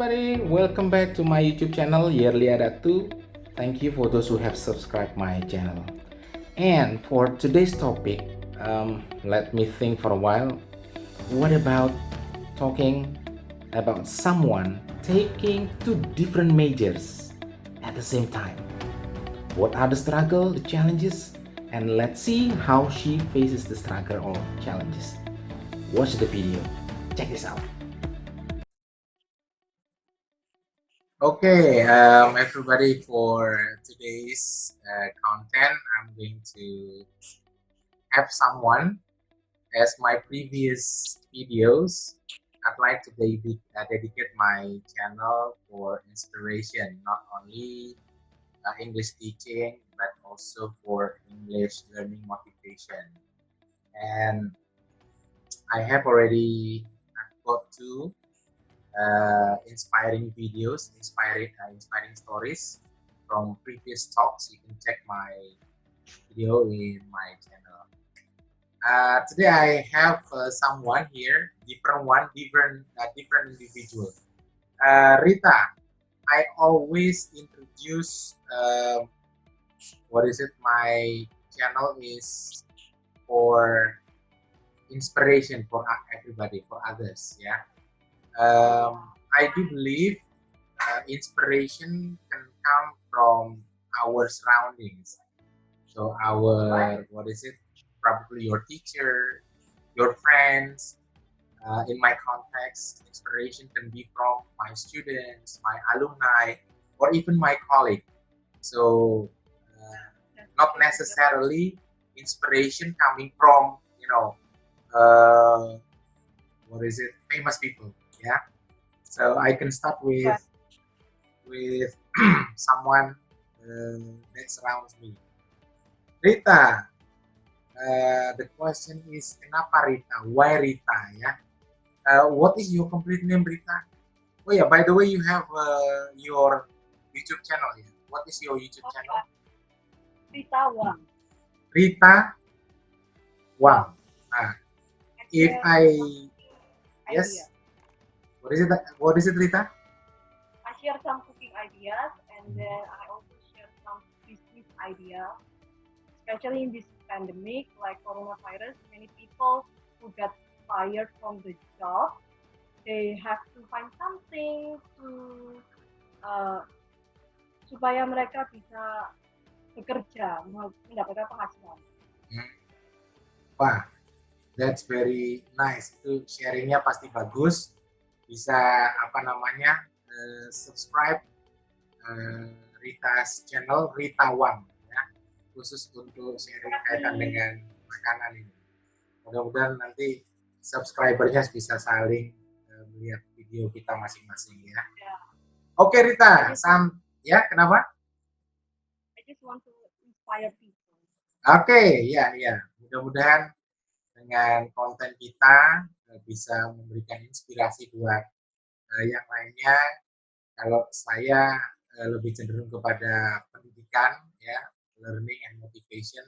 everybody, welcome back to my YouTube channel Yearly Adatu. Thank you for those who have subscribed my channel. And for today's topic, let me think for a while. What about talking about someone taking two different majors at the same time? What are the struggle, the challenges, and let's see how she faces the struggle or challenges. Watch the video. Check this out. Okay, everybody, for today's content, I'm going to have someone as my previous videos. I'd like to dedicate my channel for inspiration, not only English teaching, but also for English learning motivation. And I have already got two inspiring videos, inspiring stories from previous talks. You can check my video in my channel. Today I have someone here, different individual. Rita, I always introduce my channel is for inspiration for everybody, for others. Yeah. I do believe inspiration can come from our surroundings. So probably your teacher, your friends. In my context, inspiration can be from my students, my alumni, or even my colleague. So not necessarily inspiration coming from uh, famous people. Yeah. So I can start with someone that surrounds me. Rita, the question is kenapa Rita? Why Rita? Yeah. What is your complete name, Rita? Oh yeah, by the way, you have your YouTube channel here. What is your YouTube channel? Rita Wang. Rita Wang. If yes, what is it, Rita? I share some cooking ideas, and then I also share some business ideas. Especially in this pandemic, like coronavirus, many people who got fired from the job, they have to find something to supaya mereka bisa bekerja, mendapatkan penghasilan. Wah, that's very nice. Itu sharingnya pasti bagus. Bisa subscribe Rita's channel, Rita Wang, ya, khusus untuk sharing kaitan dengan makanan ini. Mudah-mudahan nanti subscribernya bisa saling melihat video kita masing-masing ya. Oke Rita, ya kenapa? I just want to inspire people. Oke, ya. Mudah-mudahan dengan konten kita bisa memberikan inspirasi buat yang lainnya. Kalau saya lebih cenderung kepada pendidikan, ya, learning and motivation.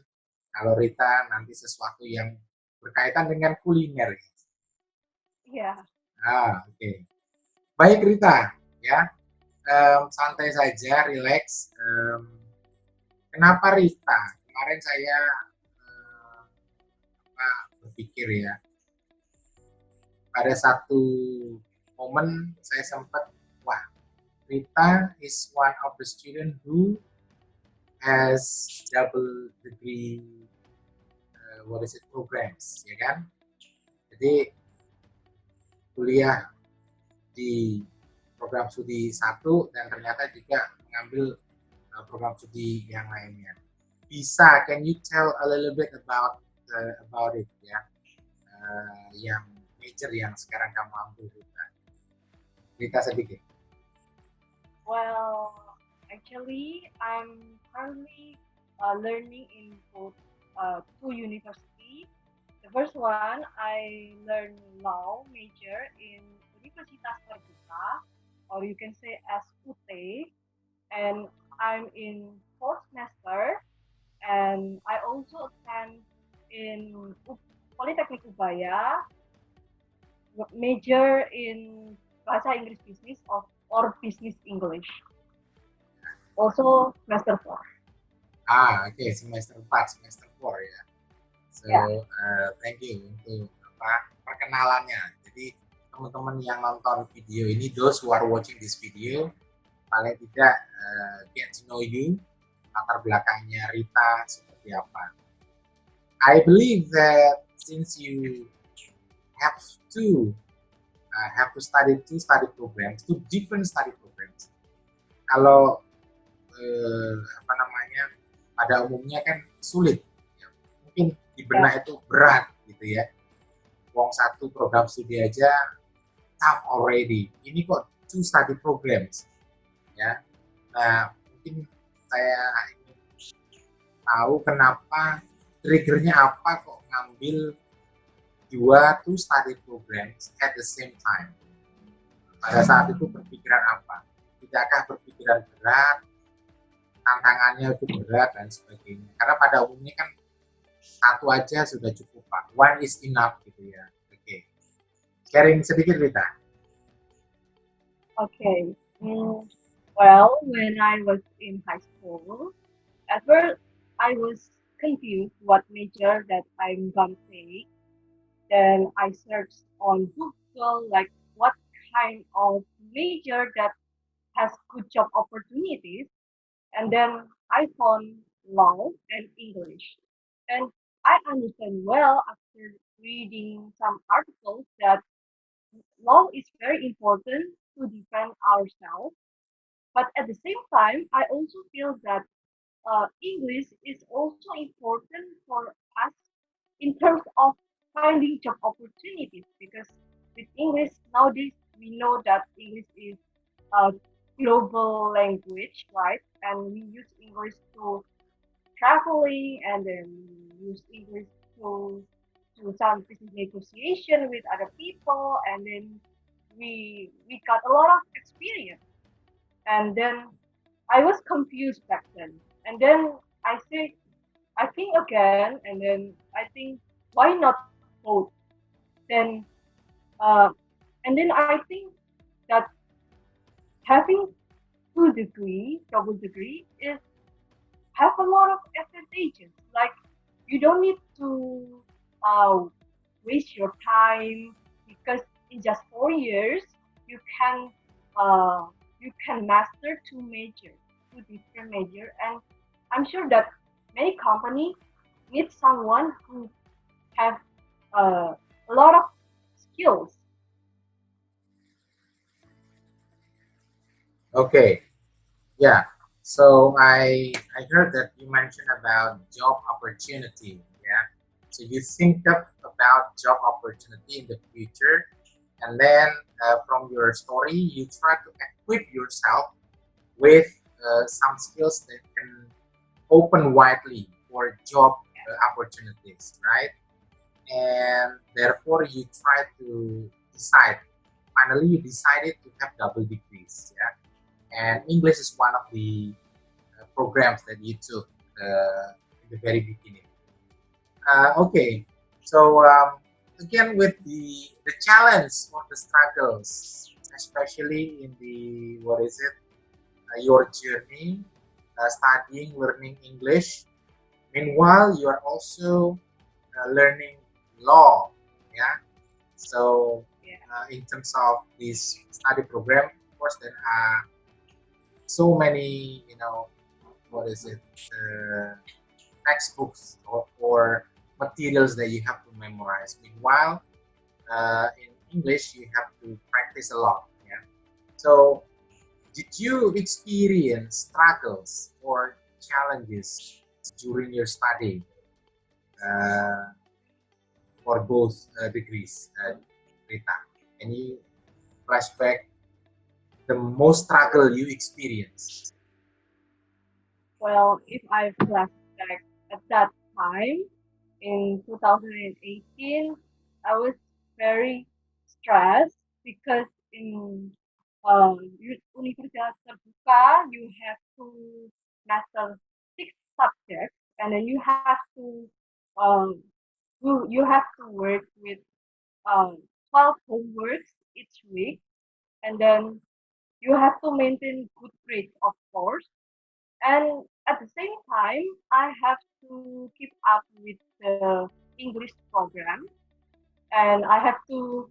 Kalau Rita nanti sesuatu yang berkaitan dengan kuliner. Iya. Oke. Baik Rita, ya, santai saja, relax. Kenapa Rita? Kemarin saya berpikir ya, pada satu momen saya sempat, wah, Rita is one of the student who has double degree programs, ya kan? Jadi kuliah di program studi 1 dan ternyata juga mengambil program studi yang lainnya. Bisa, can you tell a little bit about it ya? Yang major yang sekarang kamu ambil, Rita sedikit. Well, actually, I'm currently learning in both two universities. The first one, I learn law major in Universitas Terbuka, or you can say as UT, and I'm in 4th semester, and I also attend in Politeknik Ubaya, major in Bahasa Inggris Business or business English. Also semester 4. Okay, semester 4, semester 4 ya. So, Yeah. thank you untuk perkenalannya. Jadi, teman-teman yang nonton video ini, those who are watching this video, paling tidak get to know you, latar belakangnya Rita seperti apa. I believe that since you have to study two study programs, two different study programs. Kalau apa namanya, pada umumnya kan sulit, ya. Mungkin di benak itu berat gitu ya. Wong satu program studi aja tough already. Ini kok two study programs, ya. Nah, mungkin saya ingin tahu kenapa triggernya apa kok ngambil dua two study programs at the same time. Pada saat itu berpikiran apa? Tidakkah berpikiran berat, tantangannya itu berat dan sebagainya? Karena pada umumnya kan satu aja sudah cukup Pak. One is enough gitu ya. Oke. Sharing sedikit Rita. Okay. Well, when I was in high school, at first I was confused what major that I'm gonna take. Then I searched on Google like what kind of major that has good job opportunities. And then I found law and English. And I understand well after reading some articles that law is very important to defend ourselves. But at the same time, I also feel that English is also important for us in terms of finding job opportunities because with English nowadays we know that English is a global language, right? And we use English to traveling and then use English to do some business negotiation with other people and then we got a lot of experience and then I was confused back then and then I said I think again and then I think why not both then uh, and then I think that having two degree double degree is have a lot of advantages like you don't need to uh, waste your time because in just 4 years you can uh, you can master two different major, and I'm sure that many companies need someone who have a lot of skills. Okay. Yeah. So I heard that you mentioned about job opportunity. Yeah. So you think about job opportunity in the future, and then from your story, you try to equip yourself with some skills that can open widely for job opportunities, right? And therefore, you try to decide. Finally, you decided to have double degrees, yeah. And English is one of the programs that you took in the very beginning. Okay, so again with the challenge or the struggles, especially in the what is it your journey studying learning English. Meanwhile, you are also learning law, yeah. So Yeah. in terms of this study program, of course, there are so many, what is it, textbooks or materials that you have to memorize. Meanwhile, in English, you have to practice a lot. Yeah. So, did you experience struggles or challenges during your study uh, for both degrees, Rita? Can you flashback the most struggle you experienced? Well, if I flashback at that time in 2018, I was very stressed because in Universitas Terbuka, you have to master 6 subjects, and then you have to um, you have to work with 12 homeworks each week, and then you have to maintain good grades, of course. And at the same time, I have to keep up with the English program, and I have to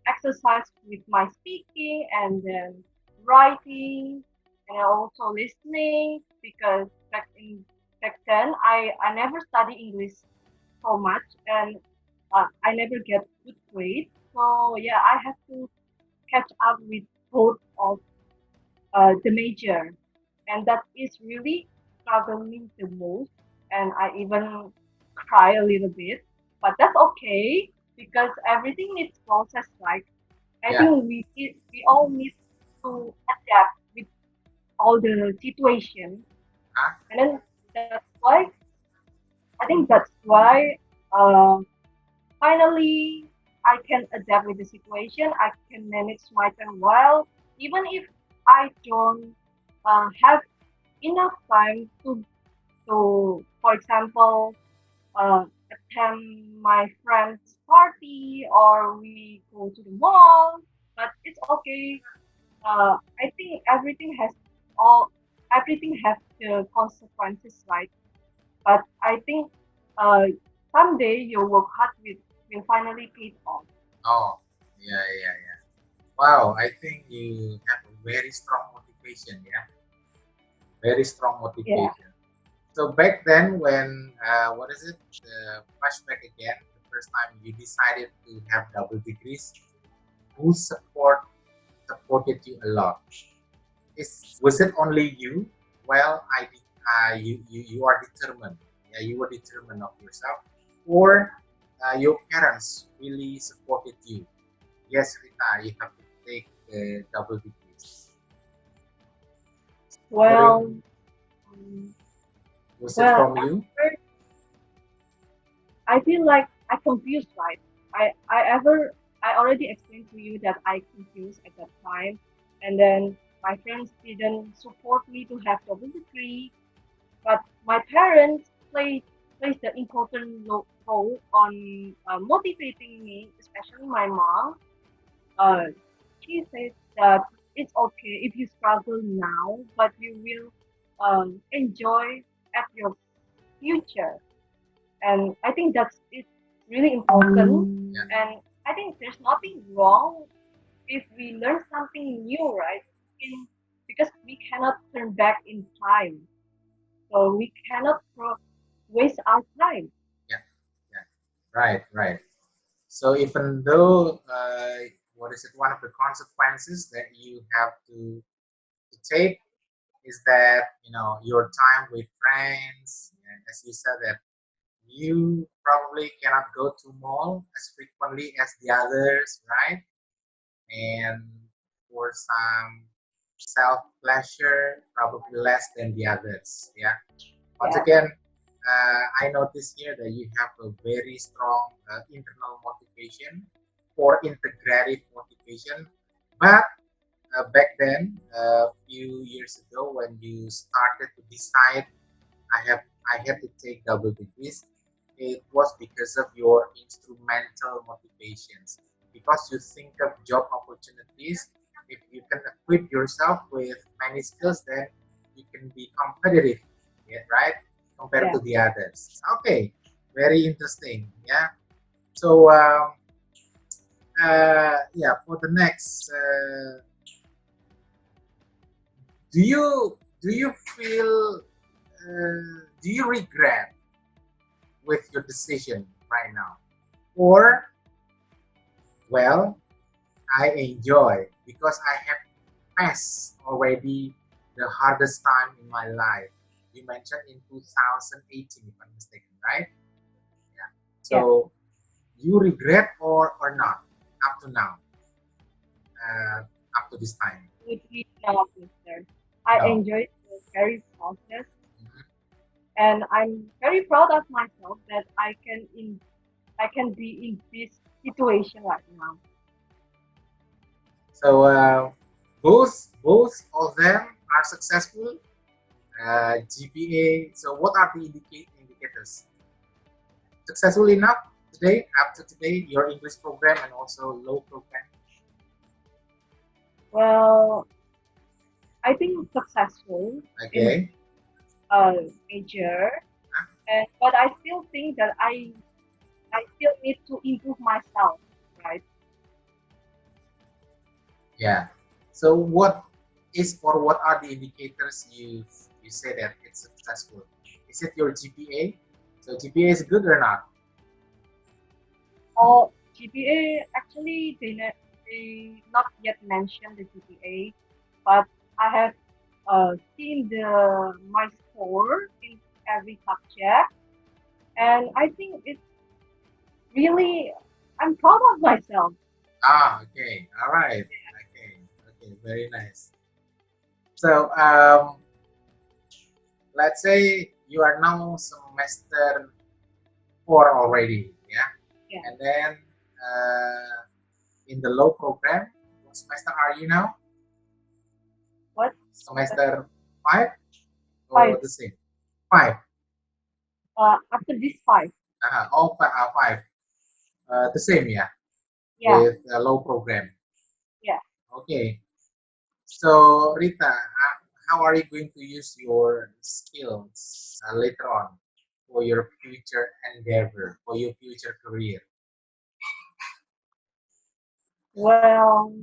exercise with my speaking and then writing and also listening because back then I never study English so much and I never get good grades. So yeah, I have to catch up with both of the major, and that is really struggling the most. And I even cry a little bit, but that's okay because everything needs process, right? I Yeah. think we all need to adapt with all the situation, Huh? and then that's why I think that's why uh, finally I can adapt with the situation. I can manage my time well, even if I don't have enough time for example, attend my friend's party or we go to the mall. But it's okay. I think all everything has the consequences, right? But I think uh, someday your work hard will finally pay off. Oh, yeah, yeah, yeah. Wow, I think you have a very strong motivation, yeah, very strong Yeah. motivation. So back then, when what is it? Flashback again. The first time you decided to have double degrees, who supported you a lot? Was it only you? Well, you are determined. Yeah, you were determined of yourself, or your parents really supported you. Yes, Rita, you have to take double degrees. Well, During um, Was it well, from at you? first I feel like I confused, right? I already explained to you that I confused at that time, and then my friends didn't support me to have double degree, but my parents played the important role on motivating me, especially my mom. Uh, she said that it's okay if you struggle now, but you will enjoy at your future. And I think that's it's really important. Yeah, And I think there's nothing wrong if we learn something new, right? In because we cannot turn back in time, so we cannot waste our time. yeah, yeah. Right, right. So even though what is it? One of the consequences that you have to take is that your time with friends. And as you said that you probably cannot go to mall as frequently as the others, right? And for some self pleasure, probably less than the others. Yeah. Once Yeah, again, I notice here that you have a very strong internal motivation or integrative motivation. But back then, a few years ago, when you started to decide, I have to take double degrees, it was because of your instrumental motivations. Because you think of job opportunities, if you can equip yourself with many skills, then you can be competitive, yeah, right? Compared yeah. to the others. Okay, very interesting. Yeah. So, yeah, for the next, do you feel, do you regret with your decision right now, or well, I enjoy because I have passed already the hardest time in my life. You mentioned in 2018, if I'm mistaken, right? Yeah. Yeah. So you regret or not up to now, up to this time? Absolutely not, mister. I No. enjoyed the very process, Mhm. and I'm very proud of myself that I can be in this situation right now. So both of them are successful. GPA. So what are the indicators? Successful enough today, up to today, your English program and also low program. Well, I think successful in Okay. major, and but I still think that I still need to improve myself, right? Yeah. So what are the indicators you say that it's successful? Is it your GPA? So GPA is good or not? Or GPA, actually they not yet mentioned the GPA, but I have seen the my score in every subject, and I think it's really I'm proud of myself. Ah, okay. All right. Okay. Okay. Very nice. So let's say you are now semester 4 already, yeah, Yeah. and then in the law program, what semester are you now? What? Semester 5 Five. or the same? 5. After this five. Oh, five. The same, yeah, Yeah. with a law program. Yeah. Okay. So, Rita, how are you going to use your skills later on for your future endeavor, for your future career? Well,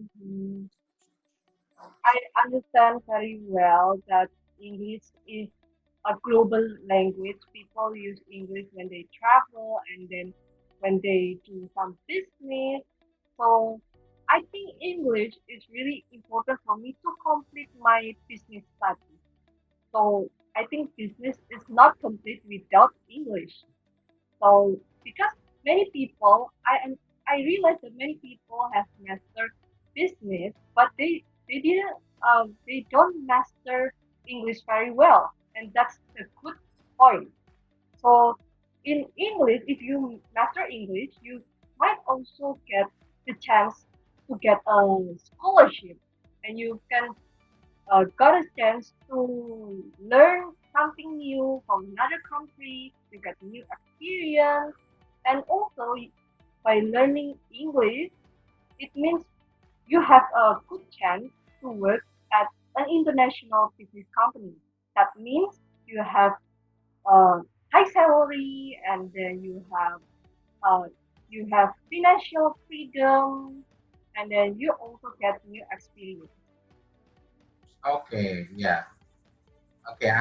I understand very well that English is a global language. People use English when they travel and then when they do some business. So I think English is really important for me to complete my business studies. So I think business is not complete without English. So because many people, I realize that many people have mastered business, but they didn't they don't master English very well, and that's the good point. So in English, if you master English, you might also get the chance to get a scholarship, and you can got a chance to learn something new from another country. You get new experience, and also by learning English, it means you have a good chance to work at an international business company. That means you have a high salary, and then uh, you have financial freedom, and then you also get new experience. Okay, yeah. Okay,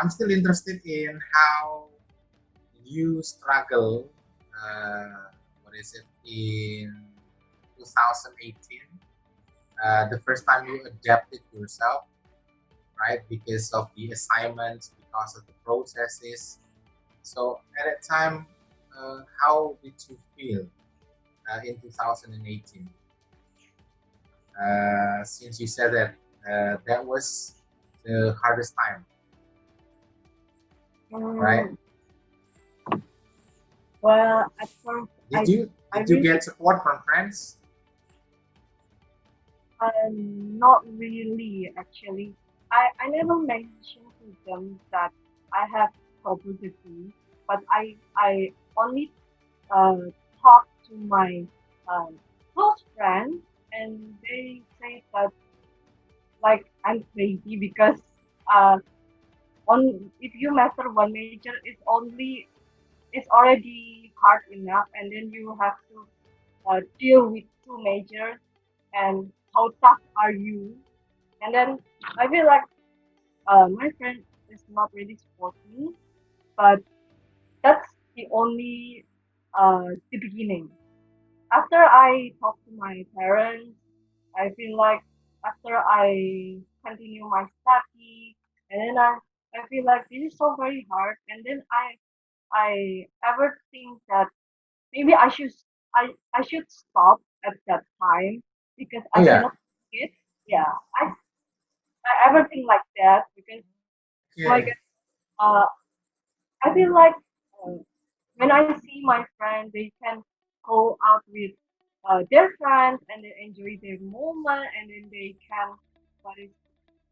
I'm still interested in how you struggle. What is it in 2018? The first time you adapted yourself, right? Because of the assignments, because of the processes. So at that time, how did you feel in 2018? Since you said that that was the hardest time, right? Mm, well, at first, Did you I did you really get support from friends? not really actually. I never mentioned to them that I have trouble with me, but I only uh, talk to my close friends, and they say that like I'm crazy because uh on if you master one major, it's already hard enough, and then you have to deal with two majors, and how tough are you? And then I feel like my friend is not really supporting me, but that's the only the beginning. After I talk to my parents, I feel like after I continue my study, and then I feel like this is so very hard, and then I ever think that maybe I should stop at that time because Oh I yeah. cannot take it. Yeah, I ever think like that because oh my Okay. god, I feel like uh, when I see my friend, they can go out with their friends and they enjoy their moment, and then they can what is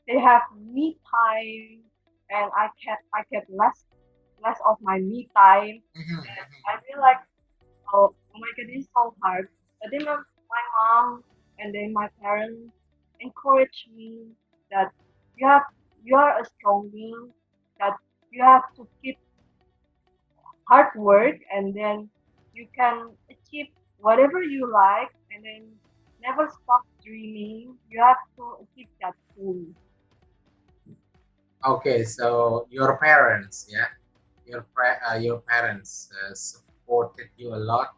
they have me time, and I get less of my me time. Mhm, And mhm. I feel like oh my god, it's so hard. But then my mom and then my parents encourage me that you have you are a strong will that you have to keep hard work, and then you can achieve whatever you like, and then never stop dreaming. You have to achieve that goal. Okay, so your parents, yeah, your parents supported you a lot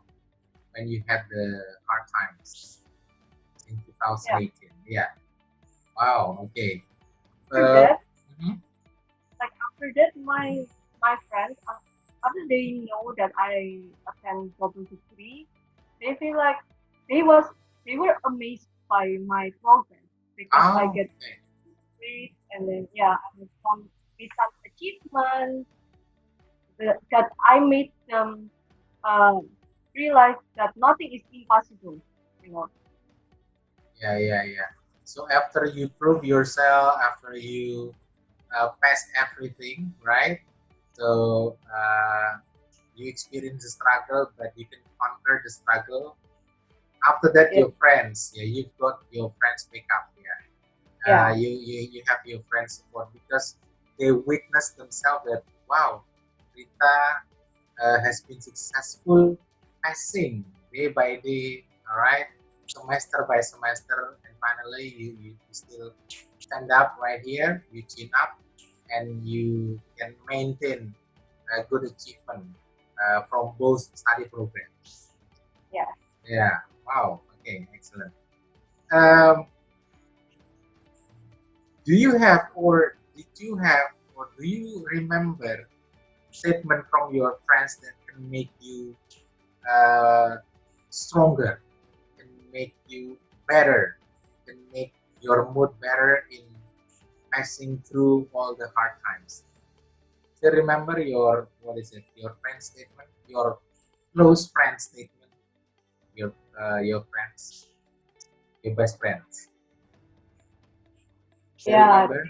when you had the hard times in Yeah. 2018. Yeah. Wow. Okay. After Uh, that, mhm. my friends, after they know that I attend double degree, they feel like they was they were amazed by my progress because I Oh, get okay. grades, and then yeah, I have some achievements that I made them uh, realize that nothing is impossible. You know. Yeah, yeah, yeah. So after you prove yourself, after you pass everything, right? So you experience the struggle, but you can conquer the struggle. After that, Yeah. your friends, yeah, you've got your friends pick up, yeah. Yeah. You have your friends support because they witness themselves that wow, Rita has been successful passing day by day, all right, semester by semester, and finally you still stand up right here, you chin up, and you can maintain a good achievement from both study programs. Yeah. Yeah, wow, okay, excellent. Um, do you have or did you have or do you remember statement from your friends that can make you uh, stronger, can make you better, can make your mood better in passing through all the hard times? Still remember your what is it? Your friend statement, your close friend statement, your friends, your best friends. Still Yeah. remember?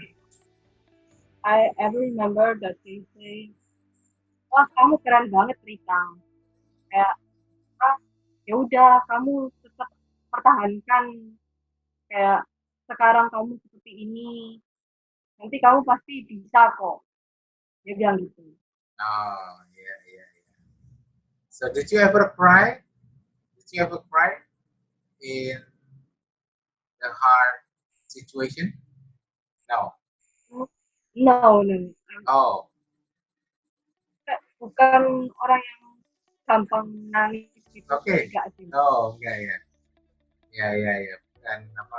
I ever remember that they say, wah kamu keren banget Rita. Kayak ah ya udah kamu tetap pertahankan, kayak sekarang kamu seperti ini, nanti kamu pasti bisa kok, dia bilang gitu. Oh, yeah, yeah, yeah. So did you ever cry? Did you ever cry in the hard situation? No. No, no, no. Oh, Bukan orang yang gampang nangis gitu, okay. enggak sih. Oh, yeah, yeah. Ya, ya, ya. Bukan apa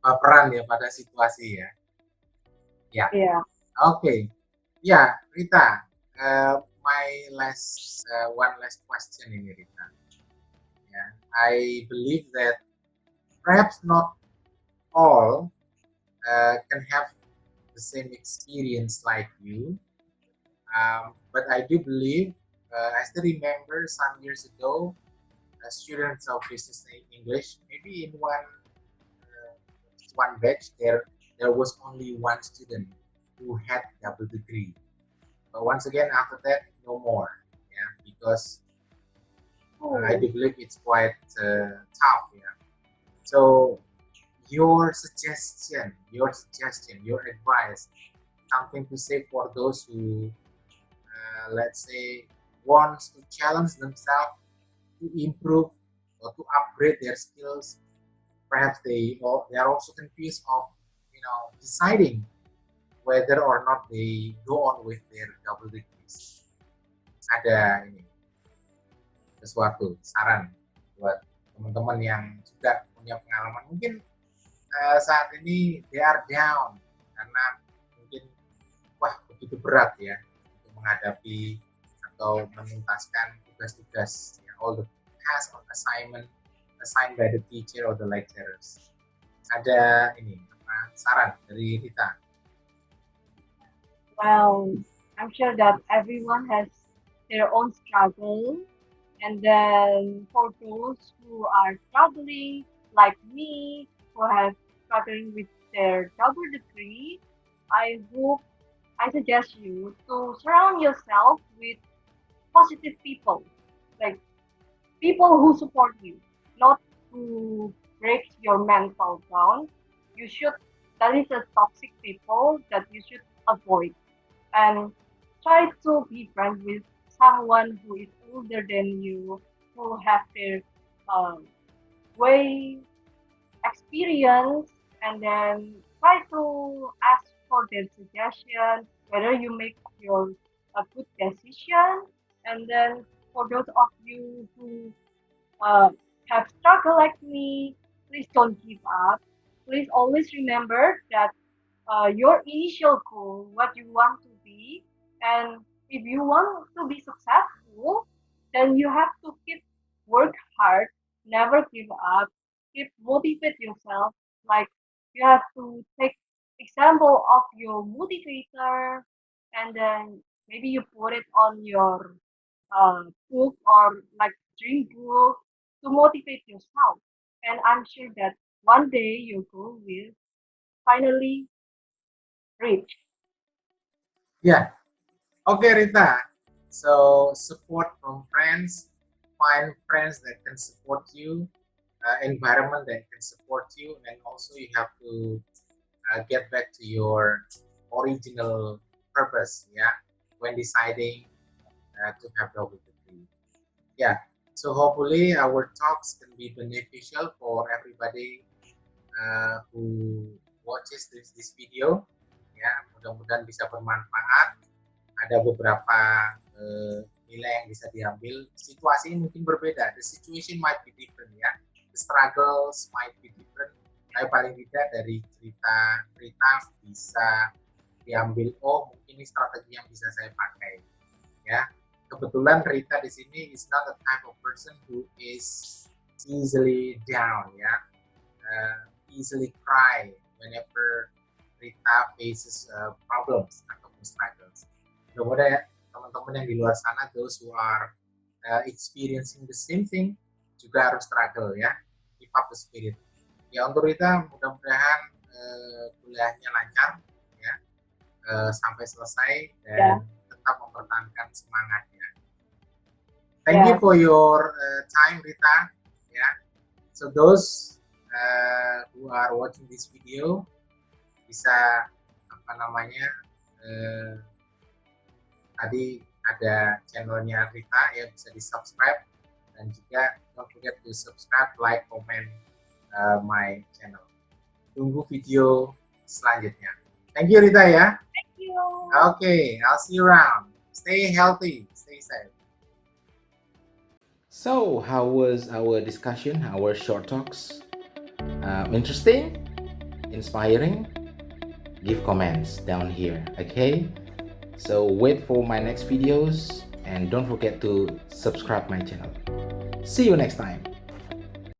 baperan ya pada situasi ya. Ya, Iya. okay. Ya, Rita. My last one last question ini Rita. Yeah, I believe that perhaps not all can have the same experience like you. But I do believe, I still remember some years ago, students of business English, maybe in uh, one batch, there was only one student who had double degree. But once again, after that, no more. Yeah, because I Oh, do believe it's quite tough. Yeah. So your advice, something to say for those who, let's say, wants to challenge themselves to improve or to upgrade their skills. Perhaps they are also confused of deciding whether or not they go on with their double degrees. Ada ini sesuatu saran buat teman-teman yang sudah punya pengalaman mungkin saat ini they are down karena mungkin wah begitu berat ya untuk menghadapi atau menuntaskan tugas-tugas ya, all the task or assignment assigned by the teacher or the lecturers. Ada ini apa, saran dari Rita? well, I'm sure that everyone has their own struggle. And then for those who are struggling, like me, who have struggling with their double degree, I hope I suggest you to surround yourself with positive people, like people who support you, not to break your mental down. You should that is a toxic people that you should avoid, and try to be friends with someone who is older than you, who have their um, way experience, and then try to ask for their suggestion whether you make your a good decision. And then for those of you who uh, have struggled like me, please don't give up. Please always remember that your initial goal, what you want to be, and if you want to be successful, then you have to keep work hard, never give up, keep motivate yourself. Like you have to take example of your motivator, and then maybe you put it on your book or like dream book to motivate yourself. And I'm sure that one day your goal will finally reach. Yeah. Okay, Rita. So support from friends, find friends that can support you, environment that can support you, and also you have to get back to your original purpose. Yeah, when deciding to have double degree. Yeah. So hopefully our talks can be beneficial for everybody who watches this video. Ya, mudah-mudahan bisa bermanfaat. Ada beberapa nilai yang bisa diambil. Situasi mungkin berbeda. The situation might be different ya. The struggles might be different. Tapi paling tidak dari cerita bisa diambil. Oh, mungkin ini strategi yang bisa saya pakai. Ya, kebetulan Rita di sini is not the type of person who is easily down ya, easily cry whenever Rita faces problems ataupun struggles. Mudah-mudahan teman-teman yang di luar sana, those who are experiencing the same thing, juga harus struggle ya, keep up the spirit. Ya untuk Rita, mudah-mudahan kuliahnya lancar ya, sampai selesai dan tetap mempertahankan semangatnya. Thank you for your time, Rita. Yeah. So those who are watching this video bisa tadi ada channelnya Rita ya, bisa di subscribe, dan juga don't forget to subscribe, like, comment my channel. Tunggu video selanjutnya. Thank you, Rita ya. Thank you. Okay, I'll see you around. Stay healthy, stay safe. So, how was our discussion, our short talks? Interesting? Inspiring? Give comments down here, okay? So, wait for my next videos and don't forget to subscribe my channel. See you next time.